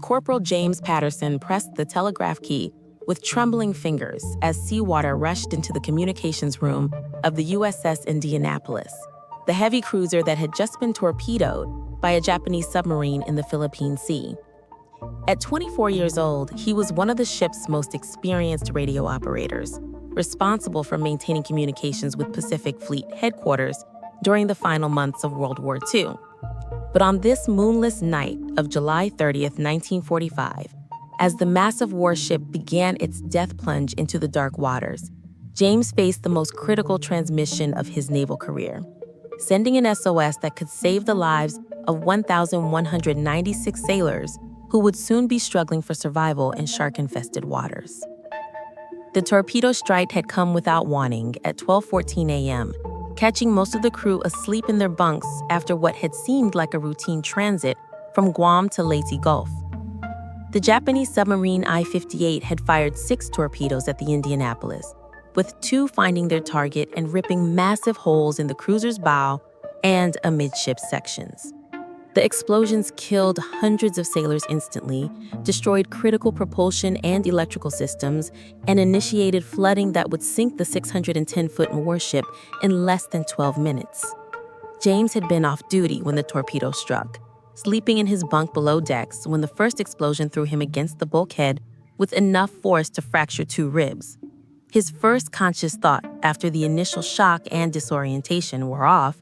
Corporal James Patterson pressed the telegraph key with trembling fingers as seawater rushed into the communications room of the USS Indianapolis, the heavy cruiser that had just been torpedoed by a Japanese submarine in the Philippine Sea. At 24 years old, he was one of the ship's most experienced radio operators, responsible for maintaining communications with Pacific Fleet headquarters during the final months of World War II. But on this moonless night of July 30th, 1945, as the massive warship began its death plunge into the dark waters, James faced the most critical transmission of his naval career, sending an SOS that could save the lives of 1,196 sailors who would soon be struggling for survival in shark-infested waters. The torpedo strike had come without warning at 12:14 a.m., catching most of the crew asleep in their bunks after what had seemed like a routine transit from Guam to Leyte Gulf. The Japanese submarine I-58 had fired 6 torpedoes at the Indianapolis, with 2 finding their target and ripping massive holes in the cruiser's bow and amidship sections. The explosions killed hundreds of sailors instantly, destroyed critical propulsion and electrical systems, and initiated flooding that would sink the 610-foot warship in less than 12 minutes. James had been off duty when the torpedo struck, sleeping in his bunk below decks when the first explosion threw him against the bulkhead with enough force to fracture 2 ribs. His first conscious thought after the initial shock and disorientation wore off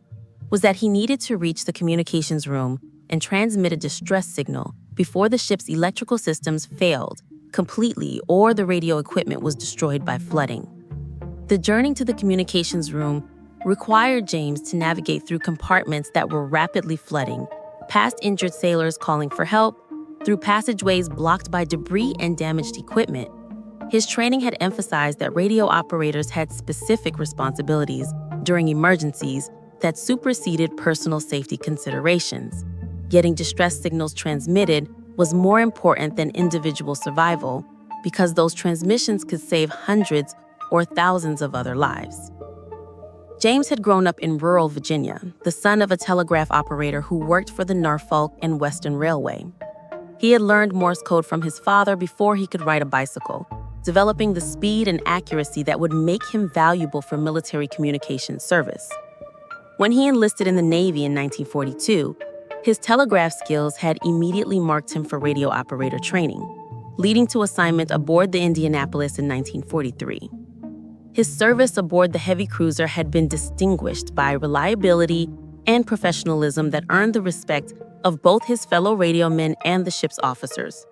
was that he needed to reach the communications room and transmit a distress signal before the ship's electrical systems failed completely or the radio equipment was destroyed by flooding. The journey to the communications room required James to navigate through compartments that were rapidly flooding, past injured sailors calling for help, through passageways blocked by debris and damaged equipment. His training had emphasized that radio operators had specific responsibilities during emergencies that superseded personal safety considerations. Getting distress signals transmitted was more important than individual survival because those transmissions could save hundreds or thousands of other lives. James had grown up in rural Virginia, the son of a telegraph operator who worked for the Norfolk and Western Railway. He had learned Morse code from his father before he could ride a bicycle, developing the speed and accuracy that would make him valuable for military communications service. When he enlisted in the Navy in 1942, his telegraph skills had immediately marked him for radio operator training, leading to assignment aboard the Indianapolis in 1943. His service aboard the heavy cruiser had been distinguished by reliability and professionalism that earned the respect of both his fellow radiomen and the ship's officers.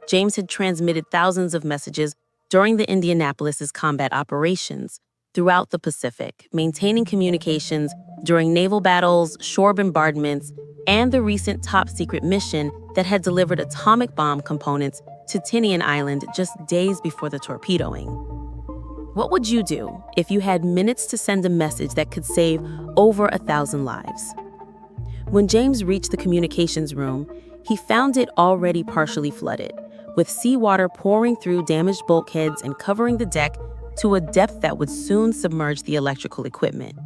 James had transmitted thousands of messages during the Indianapolis's combat operations throughout the Pacific, maintaining communications during naval battles, shore bombardments, and the recent top-secret mission that had delivered atomic bomb components to Tinian Island just days before the torpedoing. What would you do if you had minutes to send a message that could save over 1,000 lives? When James reached the communications room, he found it already partially flooded, with seawater pouring through damaged bulkheads and covering the deck to a depth that would soon submerge the electrical equipment.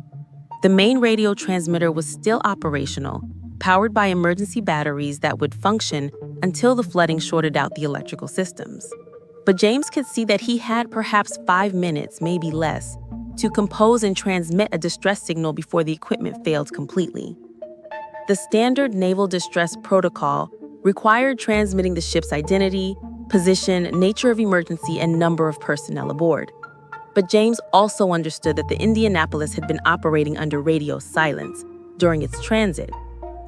The main radio transmitter was still operational, powered by emergency batteries that would function until the flooding shorted out the electrical systems. But James could see that he had perhaps 5 minutes, maybe less, to compose and transmit a distress signal before the equipment failed completely. The standard naval distress protocol required transmitting the ship's identity, position, nature of emergency, and number of personnel aboard. But James also understood that the Indianapolis had been operating under radio silence during its transit,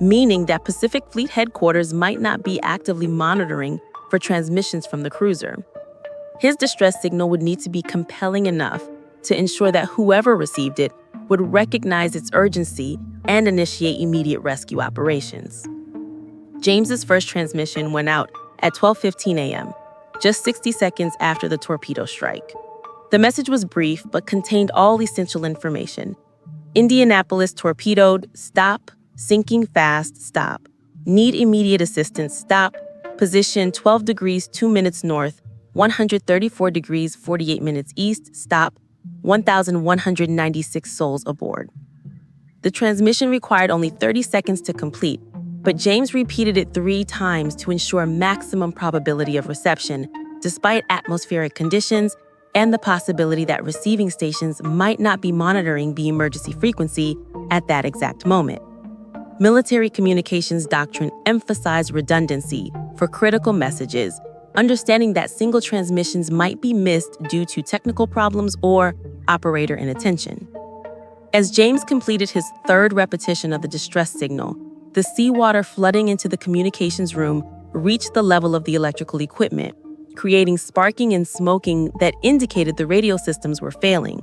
meaning that Pacific Fleet headquarters might not be actively monitoring for transmissions from the cruiser. His distress signal would need to be compelling enough to ensure that whoever received it would recognize its urgency and initiate immediate rescue operations. James's first transmission went out at 12:15 a.m., just 60 seconds after the torpedo strike. The message was brief but contained all essential information. Indianapolis torpedoed, stop, sinking fast, stop. Need immediate assistance, stop. Position 12 degrees 2 minutes north, 134 degrees 48 minutes east, stop. 1,196 souls aboard. The transmission required only 30 seconds to complete, but James repeated it 3 times to ensure maximum probability of reception, despite atmospheric conditions and the possibility that receiving stations might not be monitoring the emergency frequency at that exact moment. Military communications doctrine emphasized redundancy for critical messages, understanding that single transmissions might be missed due to technical problems or operator inattention. As James completed his 3rd repetition of the distress signal, the seawater flooding into the communications room reached the level of the electrical equipment, creating sparking and smoking that indicated the radio systems were failing.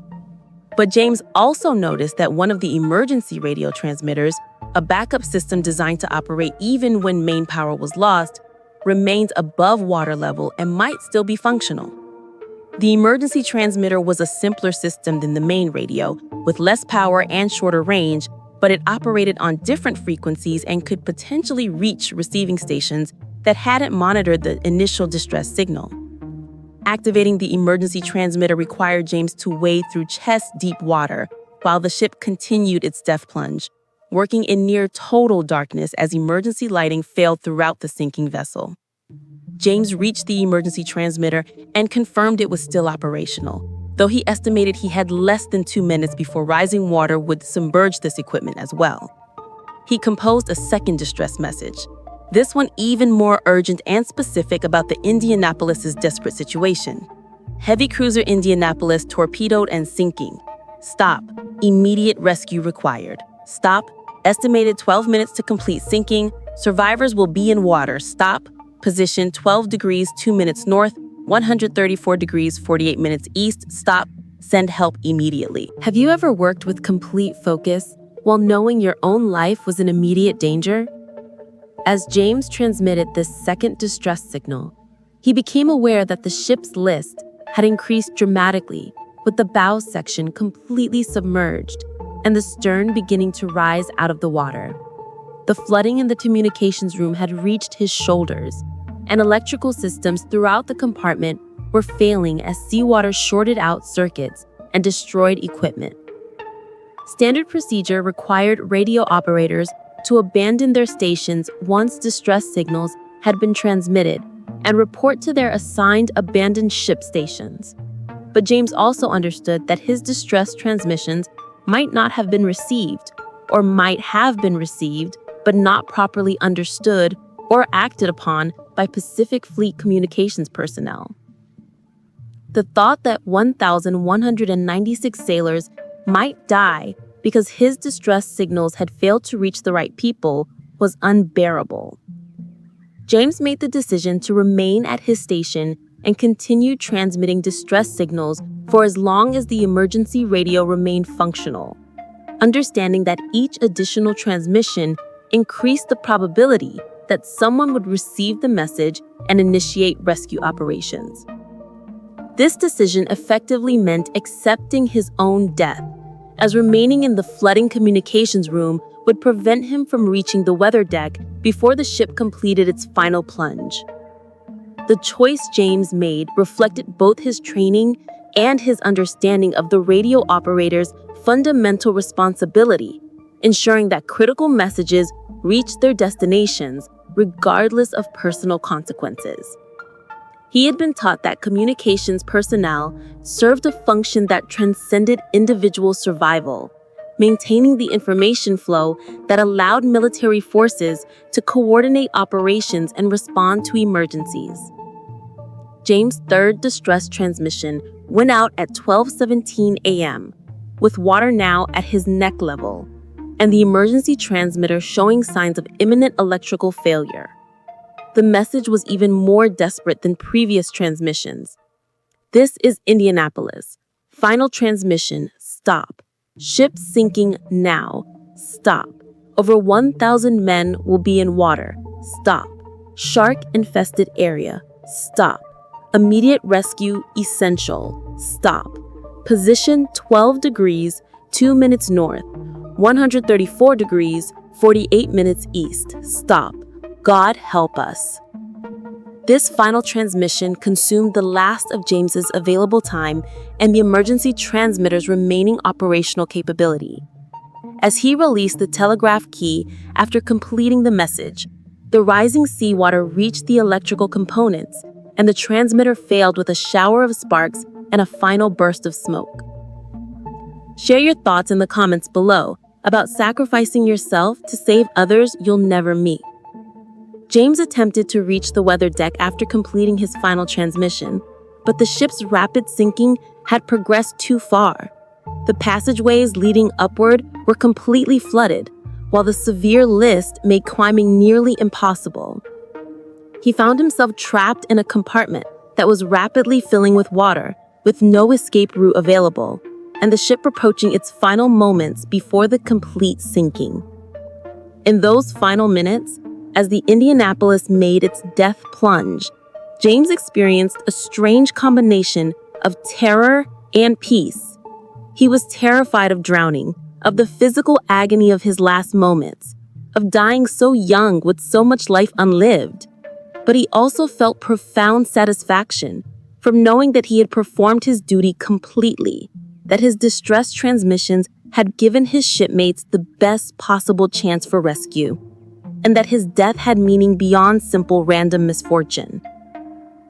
But James also noticed that one of the emergency radio transmitters, a backup system designed to operate even when main power was lost, remained above water level and might still be functional. The emergency transmitter was a simpler system than the main radio, with less power and shorter range, but it operated on different frequencies and could potentially reach receiving stations that hadn't monitored the initial distress signal. Activating the emergency transmitter required James to wade through chest-deep water while the ship continued its death plunge, working in near total darkness as emergency lighting failed throughout the sinking vessel. James reached the emergency transmitter and confirmed it was still operational, though he estimated he had less than 2 minutes before rising water would submerge this equipment as well. He composed a second distress message, this one even more urgent and specific about the Indianapolis's desperate situation. Heavy cruiser Indianapolis torpedoed and sinking. Stop. Immediate rescue required. Stop. Estimated 12 minutes to complete sinking. Survivors will be in water. Stop. Position 12 degrees 2 minutes north, 134 degrees 48 minutes east. Stop. Send help immediately. Have you ever worked with complete focus while knowing your own life was in immediate danger? As James transmitted this second distress signal, he became aware that the ship's list had increased dramatically, with the bow section completely submerged and the stern beginning to rise out of the water. The flooding in the communications room had reached his shoulders, and electrical systems throughout the compartment were failing as seawater shorted out circuits and destroyed equipment. Standard procedure required radio operators to abandon their stations once distress signals had been transmitted and report to their assigned abandoned ship stations. But James also understood that his distress transmissions might not have been received, or might have been received but not properly understood or acted upon by Pacific Fleet communications personnel. The thought that 1,196 sailors might die because his distress signals had failed to reach the right people was unbearable. James made the decision to remain at his station and continued transmitting distress signals for as long as the emergency radio remained functional, understanding that each additional transmission increased the probability that someone would receive the message and initiate rescue operations. This decision effectively meant accepting his own death, as remaining in the flooding communications room would prevent him from reaching the weather deck before the ship completed its final plunge. The choice James made reflected both his training and his understanding of the radio operator's fundamental responsibility, ensuring that critical messages reached their destinations regardless of personal consequences. He had been taught that communications personnel served a function that transcended individual survival, maintaining the information flow that allowed military forces to coordinate operations and respond to emergencies. James' third distress transmission went out at 12:17 a.m., with water now at his neck level, and the emergency transmitter showing signs of imminent electrical failure. The message was even more desperate than previous transmissions. This is Indianapolis. Final transmission, stop. Ship sinking now, stop. Over 1,000 men will be in water, stop. Shark-infested area, stop. Immediate rescue essential, stop. Position 12 degrees, 2 minutes north, 134 degrees, 48 minutes east, stop. God help us. This final transmission consumed the last of James's available time and the emergency transmitter's remaining operational capability. as he released the telegraph key after completing the message. The rising seawater reached the electrical components, and the transmitter failed with a shower of sparks and a final burst of smoke. Share your thoughts in the comments below about sacrificing yourself to save others you'll never meet. James attempted to reach the weather deck after completing his final transmission, but the ship's rapid sinking had progressed too far. The passageways leading upward were completely flooded, while the severe list made climbing nearly impossible. He found himself trapped in a compartment that was rapidly filling with water, with no escape route available, and the ship approaching its final moments before the complete sinking. In those final minutes, as the Indianapolis made its death plunge, James experienced a strange combination of terror and peace. He was terrified of drowning, of the physical agony of his last moments, of dying so young with so much life unlived. But he also felt profound satisfaction from knowing that he had performed his duty completely, that his distress transmissions had given his shipmates the best possible chance for rescue, and that his death had meaning beyond simple random misfortune.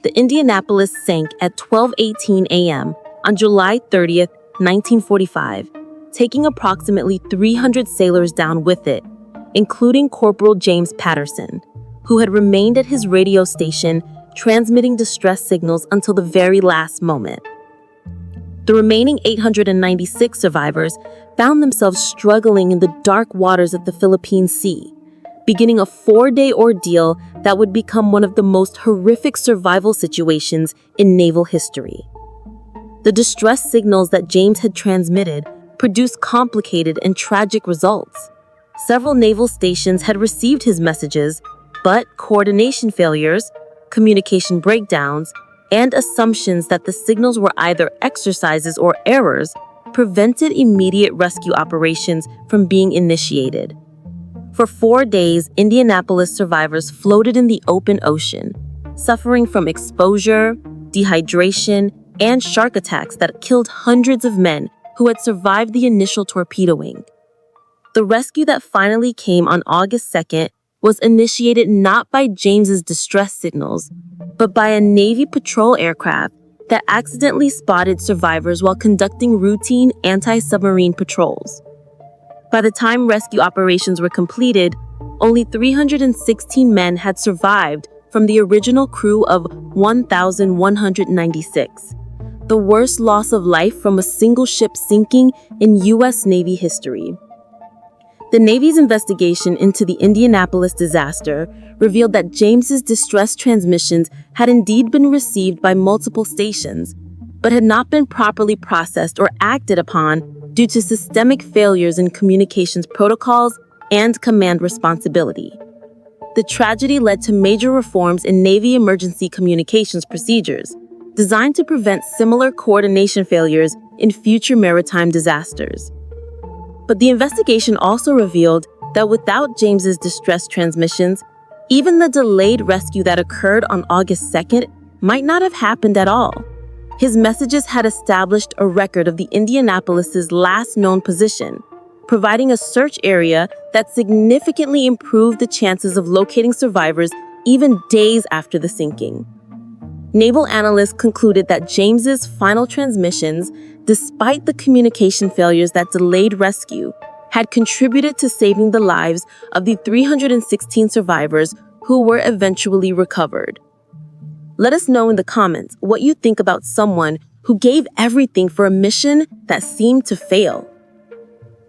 The Indianapolis sank at 12:18 a.m. on July 30th, 1945, taking approximately 300 sailors down with it, including Corporal James Patterson, who had remained at his radio station transmitting distress signals until the very last moment. The remaining 896 survivors found themselves struggling in the dark waters of the Philippine Sea, beginning a 4-day ordeal that would become one of the most horrific survival situations in naval history. The distress signals that James had transmitted produced complicated and tragic results. Several naval stations had received his messages, but coordination failures, communication breakdowns, and assumptions that the signals were either exercises or errors prevented immediate rescue operations from being initiated. For 4 days, Indianapolis survivors floated in the open ocean, suffering from exposure, dehydration, and shark attacks that killed hundreds of men who had survived the initial torpedoing. The rescue that finally came on August 2nd was initiated not by James's distress signals, but by a Navy patrol aircraft that accidentally spotted survivors while conducting routine anti-submarine patrols. By the time rescue operations were completed, only 316 men had survived from the original crew of 1,196, the worst loss of life from a single ship sinking in U.S. Navy history. The Navy's investigation into the Indianapolis disaster revealed that James's distress transmissions had indeed been received by multiple stations, but had not been properly processed or acted upon due to systemic failures in communications protocols and command responsibility. The tragedy led to major reforms in Navy emergency communications procedures, designed to prevent similar coordination failures in future maritime disasters. But the investigation also revealed that without James's distress transmissions, even the delayed rescue that occurred on August 2nd might not have happened at all. His messages had established a record of the Indianapolis's last known position, providing a search area that significantly improved the chances of locating survivors even days after the sinking. Naval analysts concluded that James's final transmissions, despite the communication failures that delayed rescue, had contributed to saving the lives of the 316 survivors who were eventually recovered. Let us know in the comments what you think about someone who gave everything for a mission that seemed to fail.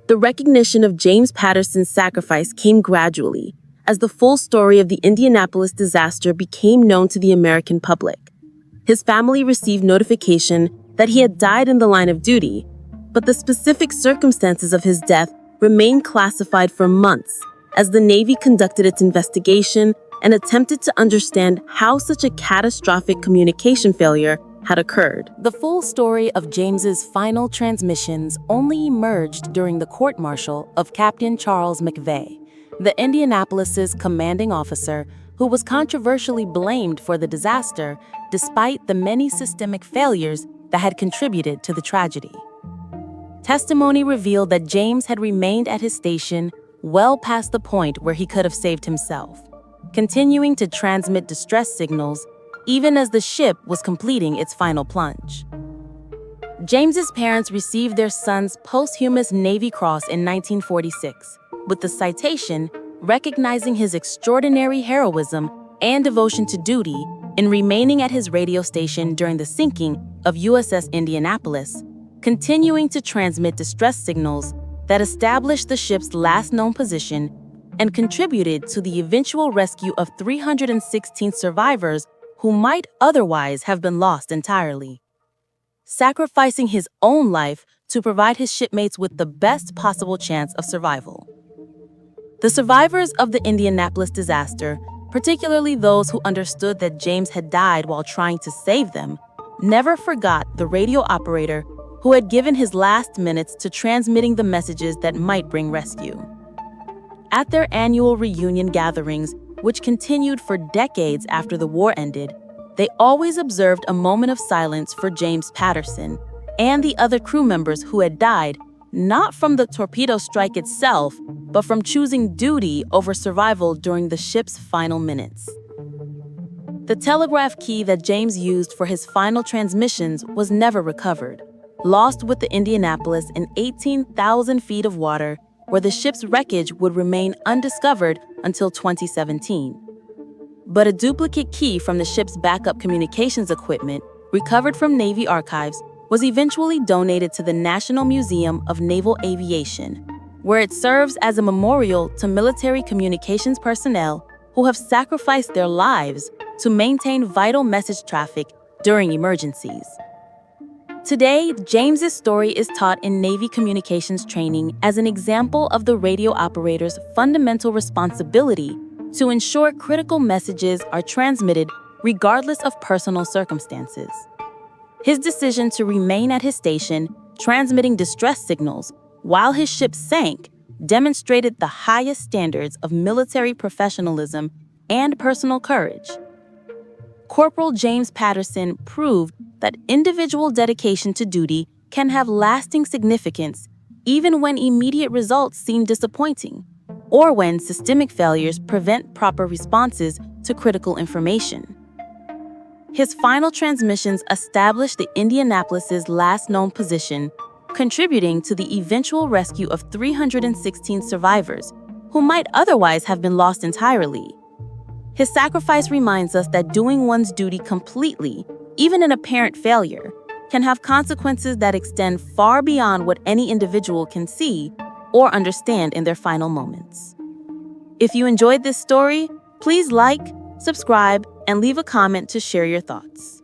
The recognition of James Patterson's sacrifice came gradually, as the full story of the Indianapolis disaster became known to the American public. His family received notification that he had died in the line of duty, but the specific circumstances of his death remained classified for months as the Navy conducted its investigation and attempted to understand how such a catastrophic communication failure had occurred. The full story of James's final transmissions only emerged during the court-martial of Captain Charles McVeigh, the Indianapolis's commanding officer who was controversially blamed for the disaster despite the many systemic failures that had contributed to the tragedy. Testimony revealed that James had remained at his station well past the point where he could have saved himself, continuing to transmit distress signals even as the ship was completing its final plunge. James's parents received their son's posthumous Navy Cross in 1946, with the citation recognizing his extraordinary heroism and devotion to duty in remaining at his radio station during the sinking of USS Indianapolis, continuing to transmit distress signals that established the ship's last known position and contributed to the eventual rescue of 316 survivors who might otherwise have been lost entirely, sacrificing his own life to provide his shipmates with the best possible chance of survival. The survivors of the Indianapolis disaster, particularly those who understood that James had died while trying to save them, never forgot the radio operator who had given his last minutes to transmitting the messages that might bring rescue. At their annual reunion gatherings, which continued for decades after the war ended, they always observed a moment of silence for James Patterson and the other crew members who had died not from the torpedo strike itself, but from choosing duty over survival during the ship's final minutes. The telegraph key that James used for his final transmissions was never recovered, lost with the Indianapolis in 18,000 feet of water, where the ship's wreckage would remain undiscovered until 2017. But a duplicate key from the ship's backup communications equipment, recovered from Navy archives, was eventually donated to the National Museum of Naval Aviation, where it serves as a memorial to military communications personnel who have sacrificed their lives to maintain vital message traffic during emergencies. Today, James's story is taught in Navy communications training as an example of the radio operator's fundamental responsibility to ensure critical messages are transmitted regardless of personal circumstances. His decision to remain at his station, transmitting distress signals while his ship sank, demonstrated the highest standards of military professionalism and personal courage. Corporal James Patterson proved that individual dedication to duty can have lasting significance even when immediate results seem disappointing, or when systemic failures prevent proper responses to critical information. His final transmissions established the Indianapolis's last known position, contributing to the eventual rescue of 316 survivors who might otherwise have been lost entirely. His sacrifice reminds us that doing one's duty completely, even in apparent failure, can have consequences that extend far beyond what any individual can see or understand in their final moments. If you enjoyed this story, please like, subscribe, and leave a comment to share your thoughts.